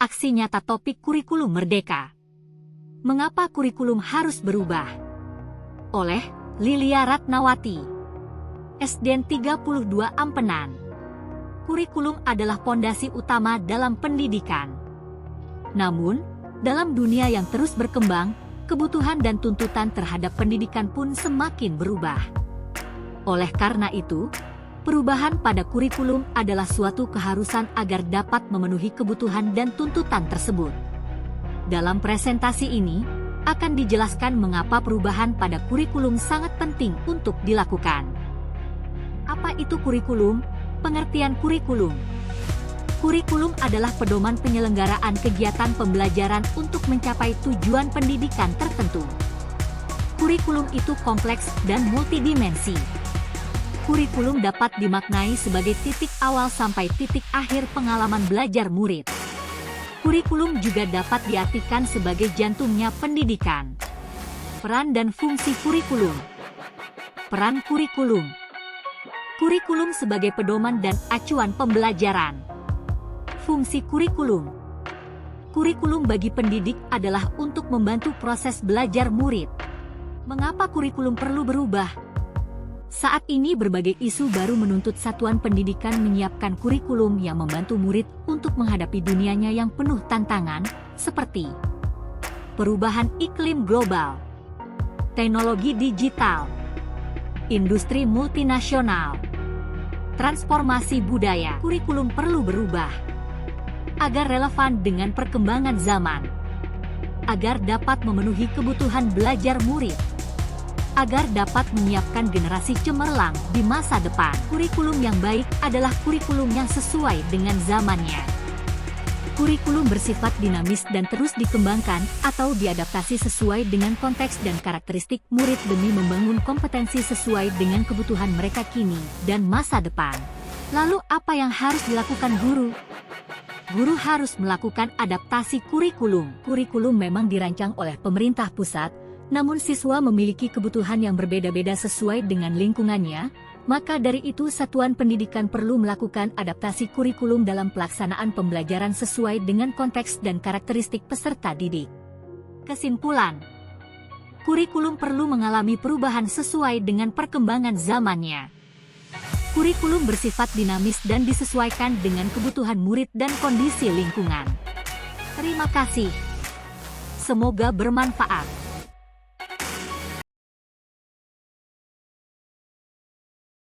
aksi nyata topik kurikulum merdeka. Mengapa kurikulum harus berubah? Oleh Lilia Ratnawati, SDN 32 Ampenan. Kurikulum adalah pondasi utama dalam pendidikan. Namun, dalam dunia yang terus berkembang, kebutuhan dan tuntutan terhadap pendidikan pun semakin berubah. Oleh karena itu, perubahan pada kurikulum adalah suatu keharusan agar dapat memenuhi kebutuhan dan tuntutan tersebut. Dalam presentasi ini, akan dijelaskan mengapa perubahan pada kurikulum sangat penting untuk dilakukan. Apa itu kurikulum? Pengertian kurikulum. Kurikulum adalah pedoman penyelenggaraan kegiatan pembelajaran untuk mencapai tujuan pendidikan tertentu. Kurikulum itu kompleks dan multidimensi. Kurikulum dapat dimaknai sebagai titik awal sampai titik akhir pengalaman belajar murid. Kurikulum juga dapat diartikan sebagai jantungnya pendidikan. Peran dan fungsi kurikulum. Peran kurikulum. Kurikulum sebagai pedoman dan acuan pembelajaran. Fungsi kurikulum. Kurikulum bagi pendidik adalah untuk membantu proses belajar murid. Mengapa kurikulum perlu berubah? Saat ini berbagai isu baru menuntut satuan pendidikan menyiapkan kurikulum yang membantu murid untuk menghadapi dunianya yang penuh tantangan, seperti perubahan iklim global, teknologi digital, industri multinasional, transformasi budaya. Kurikulum perlu berubah agar relevan dengan perkembangan zaman, agar dapat memenuhi kebutuhan belajar murid, agar dapat menyiapkan generasi cemerlang di masa depan. Kurikulum yang baik adalah kurikulum yang sesuai dengan zamannya. Kurikulum bersifat dinamis dan terus dikembangkan atau diadaptasi sesuai dengan konteks dan karakteristik murid demi membangun kompetensi sesuai dengan kebutuhan mereka kini dan masa depan. Lalu apa yang harus dilakukan guru? Guru harus melakukan adaptasi kurikulum. Kurikulum memang dirancang oleh pemerintah pusat, namun siswa memiliki kebutuhan yang berbeda-beda sesuai dengan lingkungannya, maka dari itu satuan pendidikan perlu melakukan adaptasi kurikulum dalam pelaksanaan pembelajaran sesuai dengan konteks dan karakteristik peserta didik. Kesimpulan, kurikulum perlu mengalami perubahan sesuai dengan perkembangan zamannya. Kurikulum bersifat dinamis dan disesuaikan dengan kebutuhan murid dan kondisi lingkungan. Terima kasih. Semoga bermanfaat.